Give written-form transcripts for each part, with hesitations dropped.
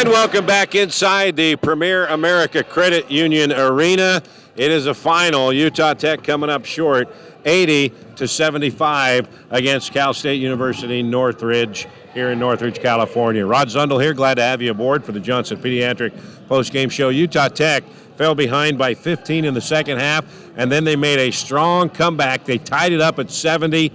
And welcome back inside the Premier America Credit Union Arena. It is a final. Utah Tech coming up short, 80-75 against Cal State University Northridge here in Northridge, California. Rod Zundel here. Glad to have you aboard for the Johnson Pediatric postgame show. Utah Tech fell behind by 15 in the second half, and then they made a strong comeback. They tied it up at 70,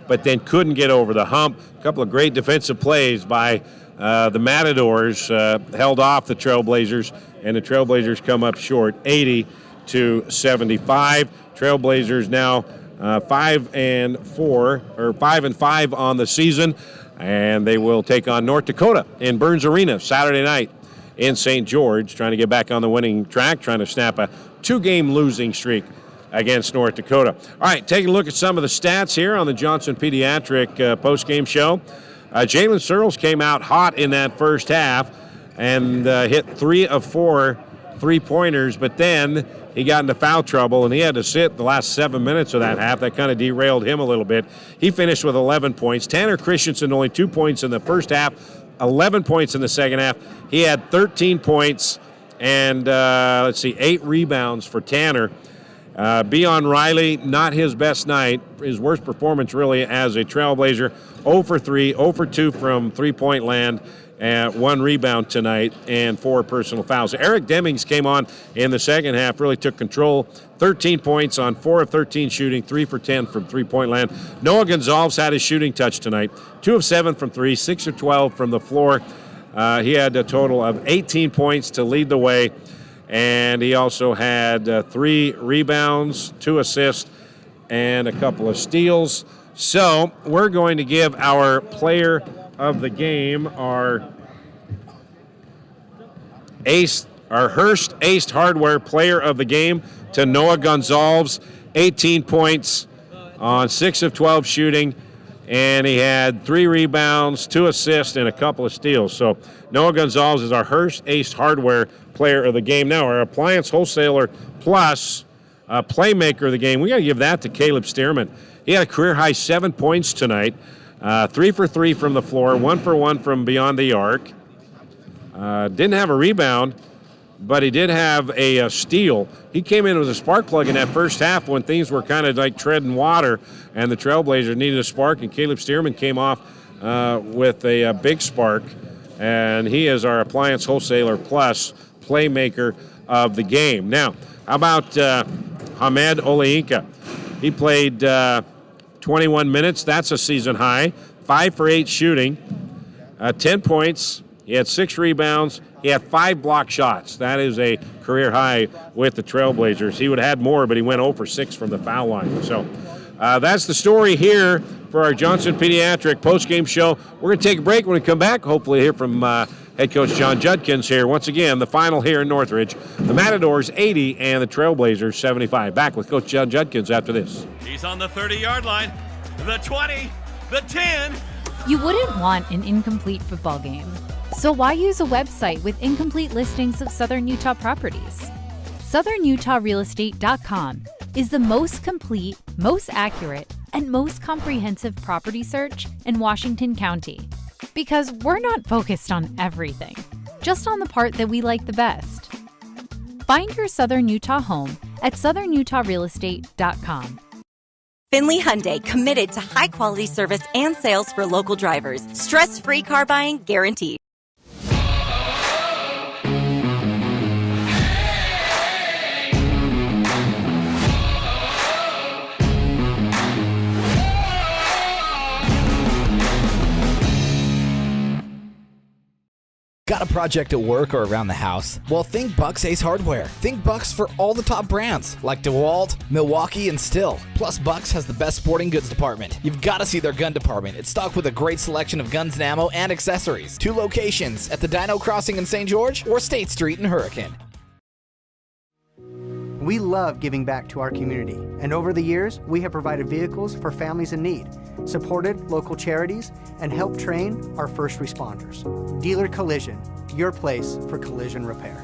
but then couldn't get over the hump. A couple of great defensive plays by the Matadors held off the Trailblazers, and the Trailblazers come up short, 80-75. Trailblazers now 5-5 on the season, and they will take on North Dakota in Burns Arena Saturday night in St. George, trying to get back on the winning track, trying to snap a 2-game losing streak against North Dakota. All right, taking a look at some of the stats here on the Johnson Pediatric postgame show. Jalen Searles came out hot in that first half and hit 3 of 4 three-pointers, but then he got into foul trouble, and he had to sit the last 7 minutes of that half. That kind of derailed him a little bit. He finished with 11 points. Tanner Christensen only 2 points in the first half, 11 points in the second half. He had 13 points and, 8 rebounds for Tanner. Beon Riley, not his best night. His worst performance really as a Trailblazer. 0 for 3, 0 for 2 from three-point land, 1 rebound tonight, and 4 personal fouls. Eric Demings came on in the second half, really took control. 13 points on 4 of 13 shooting, 3 for 10 from three-point land. Noah Gonzalez had his shooting touch tonight. 2 of 7 from 3, 6 of 12 from the floor. He had a total of 18 points to lead the way. And he also had 3 rebounds, 2 assists, and a couple of steals. So we're going to give our player of the game, our Hearst Ace Hardware player of the game, to Noah Gonzalez. 18 points on 6 of 12 shooting, and he had 3 rebounds, 2 assists, and a couple of steals. So Noah Gonzalez is our Hearst Ace Hardware player of the game. Now, our appliance wholesaler plus playmaker of the game, we got to give that to Caleb Stearman. He had a career-high 7 points tonight, 3 for 3 from the floor, 1 for 1 from beyond the arc. Didn't have a rebound, but he did have a steal. He came in with a spark plug in that first half when things were kind of like treading water, and the Trailblazers needed a spark, and Caleb Stearman came off with a big spark, and he is our appliance wholesaler plus playmaker of the game. Now, how about Hamed Oleinka? He played 21 minutes. That's a season high. 5 for 8 shooting, 10 points. He had 6 rebounds. He had 5 block shots. That is a career high with the Trailblazers. He would have had more, but he went 0 for 6 from the foul line. So that's the story here for our Johnson Pediatric postgame show. We're going to take a break. When we come back, hopefully hear from head coach John Judkins here. Once again, the final here in Northridge. The Matadors 80 and the Trailblazers 75. Back with Coach John Judkins after this. He's on the 30-yard line, the 20, the 10. You wouldn't want an incomplete football game. So why use a website with incomplete listings of Southern Utah properties? SouthernUtahRealEstate.com is the most complete, most accurate, and most comprehensive property search in Washington County. Because we're not focused on everything, just on the part that we like the best. Find your Southern Utah home at SouthernUtahRealEstate.com. Finley Hyundai, committed to high-quality service and sales for local drivers. Stress-free car buying guaranteed. Got a project at work or around the house? Well, think Bucks Ace Hardware. Think Bucks for all the top brands like DeWalt, Milwaukee, and Stihl. Plus, Bucks has the best sporting goods department. You've got to see their gun department. It's stocked with a great selection of guns and ammo and accessories. 2 locations at the Dino Crossing in St. George or State Street in Hurricane. We love giving back to our community, and over the years, we have provided vehicles for families in need, supported local charities, and helped train our first responders. Dealer Collision, your place for collision repair.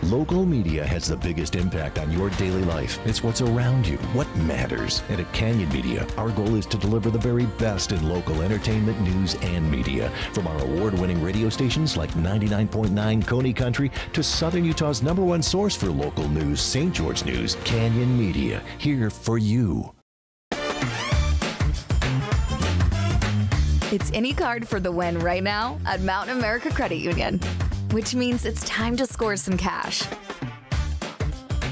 Local media has the biggest impact on your daily life. It's what's around you, what matters. And at Canyon Media, our goal is to deliver the very best in local entertainment, news, and media. From our award-winning radio stations like 99.9 Coney Country to Southern Utah's #1 source for local news, St. George News, Canyon Media, here for you. It's any card for the win right now at Mountain America Credit Union, which means it's time to score some cash.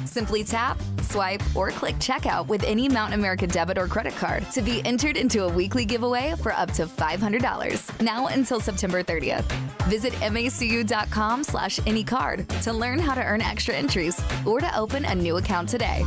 Simply tap, swipe, or click checkout with any Mountain America debit or credit card to be entered into a weekly giveaway for up to $500, now until September 30th. Visit macu.com/anycard to learn how to earn extra entries or to open a new account today.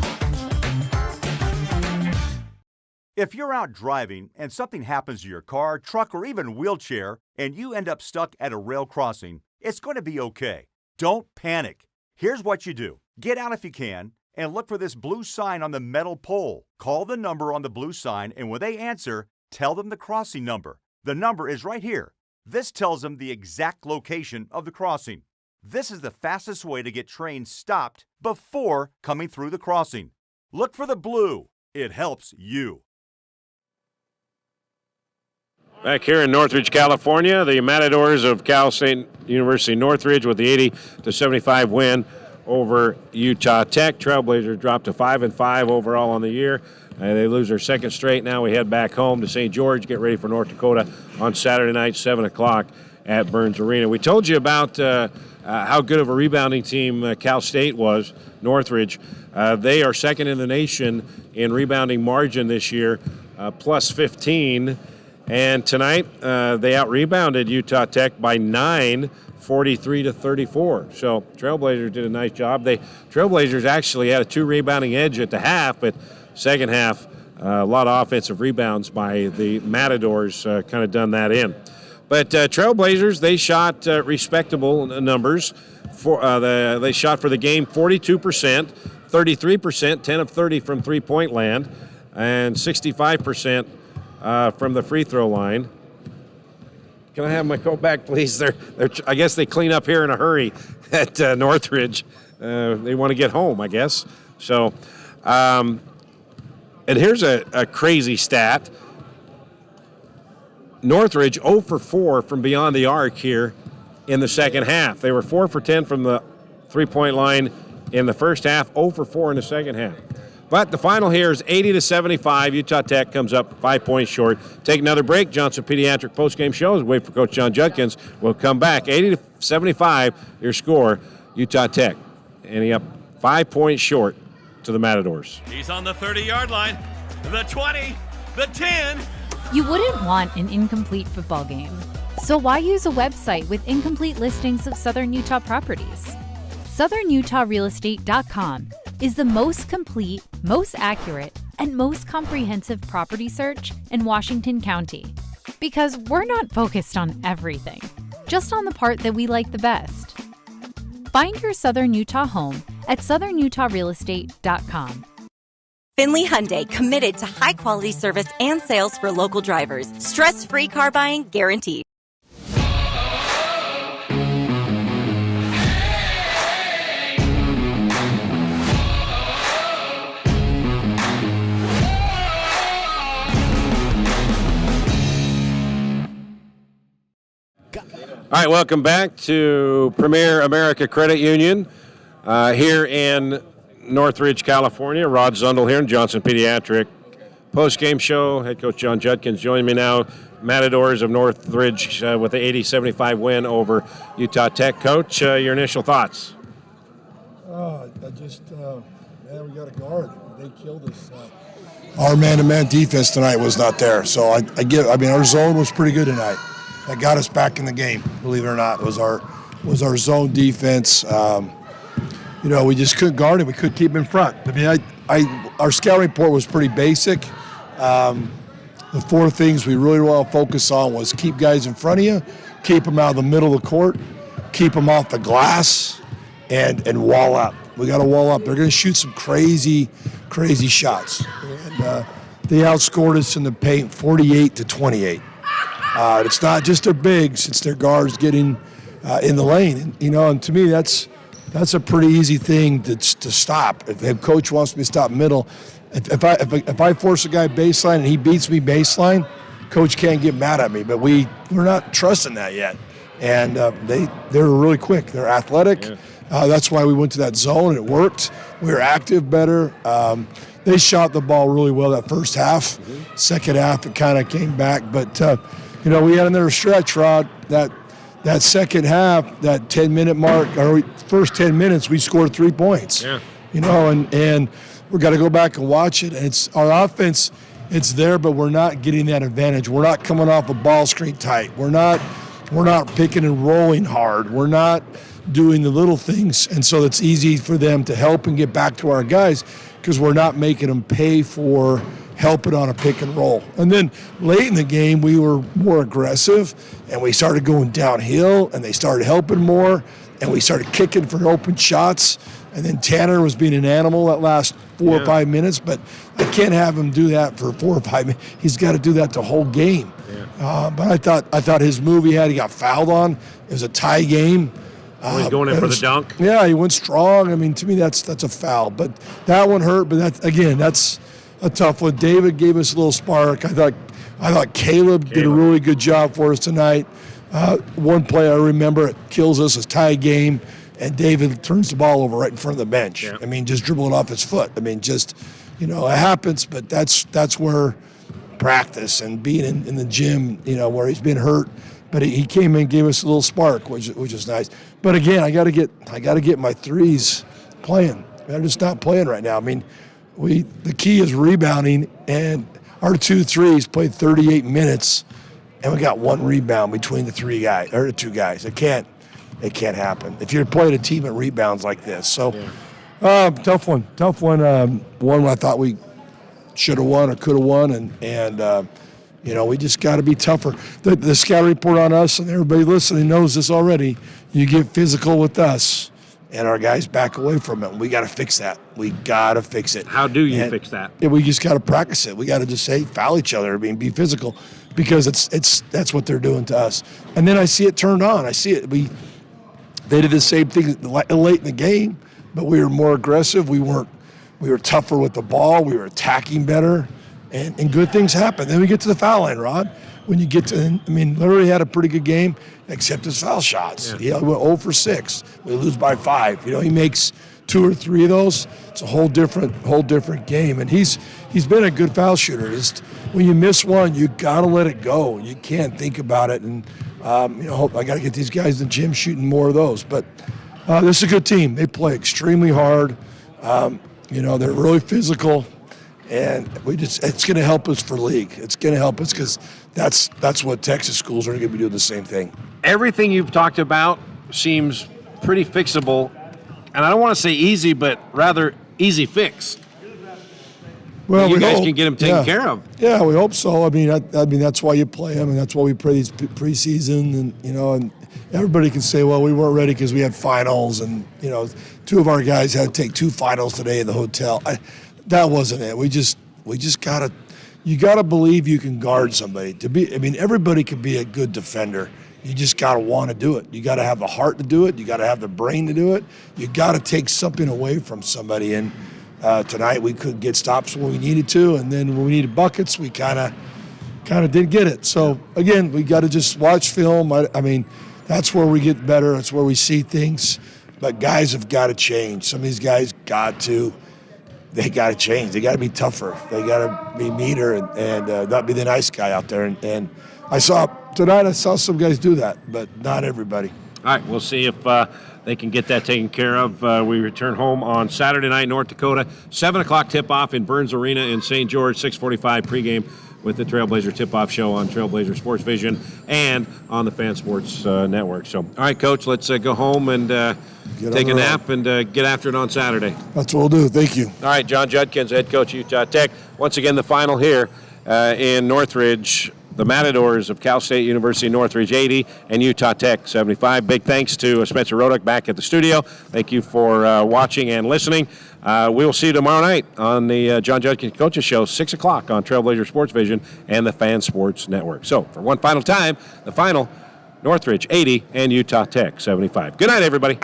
If you're out driving and something happens to your car, truck, or even wheelchair, and you end up stuck at a rail crossing, it's going to be okay. Don't panic. Here's what you do. Get out if you can and look for this blue sign on the metal pole. Call the number on the blue sign, and when they answer, tell them the crossing number. The number is right here. This tells them the exact location of the crossing. This is the fastest way to get trains stopped before coming through the crossing. Look for the blue. It helps you. Back here in Northridge, California, the Matadors of Cal State University Northridge with the 80-75 win over Utah Tech. Trailblazers dropped to 5-5 overall on the year. They lose their second straight. Now we head back home to St. George, get ready for North Dakota on Saturday night, 7 o'clock at Burns Arena. We told you about how good of a rebounding team Cal State was, Northridge. They are second in the nation in rebounding margin this year, plus 15. And tonight, they out-rebounded Utah Tech by 9, 43-34. So Trailblazers did a nice job. Trailblazers actually had a 2-rebounding edge at the half, but second half, a lot of offensive rebounds by the Matadors kind of done that in. But Trailblazers, they shot respectable numbers. They shot for the game 42%, 33%, 10 of 30 from three-point land, and 65% from the free throw line. Can I have my coat back, please? I guess they clean up here in a hurry at Northridge. They want to get home, I guess. So, and here's a crazy stat. Northridge 0 for 4 from beyond the arc here in the second half. They were 4 for 10 from the three-point line in the first half, 0 for 4 in the second half. But the final here is 80-75. Utah Tech comes up 5 points short. Take another break. Johnson Pediatric postgame show. Wait for Coach John Judkins. We'll come back. 80-75, your score, Utah Tech. Ending up 5 points short to the Matadors. He's on the 30-yard line, the 20, the 10. You wouldn't want an incomplete football game. So why use a website with incomplete listings of Southern Utah properties? SouthernUtahRealEstate.com is the most complete, most accurate, and most comprehensive property search in Washington County. Because we're not focused on everything, just on the part that we like the best. Find your Southern Utah home at SouthernUtahRealEstate.com. Finley Hyundai, committed to high-quality service and sales for local drivers. Stress-free car buying guaranteed. All right, welcome back to Premier America Credit Union here in Northridge, California. Rod Zundel here in Johnson Pediatric post-game show. Head coach John Judkins joining me now. Matadors of Northridge with the 80-75 win over Utah Tech. Coach, your initial thoughts? Man, we got a guard. They killed us. Our man-to-man defense tonight was not there. So our zone was pretty good tonight. That got us back in the game, believe it or not. It was our zone defense. We just couldn't guard it. We couldn't keep him in front. Our scouting report was pretty basic. The 4 things we really want to focus on was keep guys in front of you, keep them out of the middle of the court, keep them off the glass, and wall up. We got to wall up. They're going to shoot some crazy shots. And they outscored us in the paint 48-28. It's not just their bigs; it's their guards getting in the lane. And to me, that's that's a pretty easy thing to stop. If coach wants me to stop middle, if I force a guy baseline and he beats me baseline, coach can't get mad at me. But we're not trusting that yet. And they're really quick. They're athletic. Yeah. That's why we went to that zone. It worked. We were active better. They shot the ball really well that first half. Mm-hmm. Second half, it kind of came back. But, we had another stretch, Rod. That second half, that 10-minute mark, or first 10 minutes, we scored 3 points. Yeah. And we've got to go back and watch it. It's our offense, it's there, but we're not getting that advantage. We're not coming off a ball screen tight. We're not picking and rolling hard. We're not doing the little things. And so it's easy for them to help and get back to our guys because we're not making them pay for helping on a pick and roll. And then late in the game, we were more aggressive and we started going downhill and they started helping more and we started kicking for open shots. And then Tanner was being an animal that last 4 or 5 minutes, but I can't have him do that for 4 or 5 minutes. He's got to do that the whole game. Yeah. But I thought his move he got fouled on. It was a tie game. He's going in for the dunk. Yeah, he went strong. I mean, to me, that's a foul. But that one hurt. But that's a tough one. David gave us a little spark. I thought Caleb did a really good job for us tonight. One play I remember, it kills us, a tie game, and David turns the ball over right in front of the bench. Yeah. I mean, just dribble it off his foot. I mean, just, it happens, but that's where practice and being in the gym, where he's been hurt. But he came in and gave us a little spark, which is nice. But again, I got to get my threes playing. They're just not playing right now. I mean, the key is rebounding, and our 2 threes played 38 minutes, and we got 1 rebound between the 2 guys. It can't happen if you're playing a team that rebounds like this. So, tough one. One I thought we should have won or could have won, and we just got to be tougher. The scout report on us, and everybody listening knows this already, you get physical with us, and our guys back away from it. We got to fix that. We got to fix it. How do you fix that? We just got to practice it. We got to just foul each other, be physical, because that's what they're doing to us. And then I see it turned on. I see it. They did the same thing late in the game, but we were more aggressive. We were tougher with the ball. We were attacking better. And good things happen. Then we get to the foul line, Rod. When you get to, literally had a pretty good game, except his foul shots. Yeah. We went 0 for 6. We lose by 5. He makes 2 or 3 of those. It's a whole different game. And he's been a good foul shooter. When you miss one, you gotta let it go. You can't think about it. And I got to get these guys in the gym shooting more of those. But this is a good team. They play extremely hard. They're really physical. And it's going to help us for league. It's going to help us because that's what Texas schools are going to be doing the same thing. Everything you've talked about seems pretty fixable. And I don't want to say easy, but rather easy fix. Well, you guys can get them taken care of. Yeah, we hope so. I mean, that's why you play them, and that's why we play these preseason. And everybody can say, well, we weren't ready because we had finals, and 2 of our guys had to take 2 finals today in the hotel. That wasn't it. We just you gotta believe you can guard somebody. Everybody can be a good defender. You just gotta want to do it. You gotta have the heart to do it. You gotta have the brain to do it. You gotta take something away from somebody. And tonight we couldn't get stops when we needed to, and then when we needed buckets, we kind of did get it. So again, we got to just watch film. That's where we get better. That's where we see things. But guys have got to change. Some of these guys they got to change. They got to be tougher. They got to be meaner and not be the nice guy out there. And I saw some guys do that, but not everybody. All right, we'll see if they can get that taken care of. We return home on Saturday night, North Dakota, 7 o'clock tip-off in Burns Arena in St. George, 6:45 pregame with the Trailblazer tip-off show on Trailblazer Sports Vision and on the Fan Sports Network. So, all right, Coach, let's go home and take a nap and get after it on Saturday. That's what we'll do. Thank you. All right, John Judkins, head coach Utah Tech. Once again, the final here in Northridge. The Matadors of Cal State University Northridge 80 and Utah Tech 75. Big thanks to Spencer Rodak back at the studio. Thank you for watching and listening. We will see you tomorrow night on the John Judkins Coaches Show, 6 o'clock on Trailblazer Sports Vision and the Fan Sports Network. So, for one final time, the final, Northridge 80 and Utah Tech 75. Good night, everybody.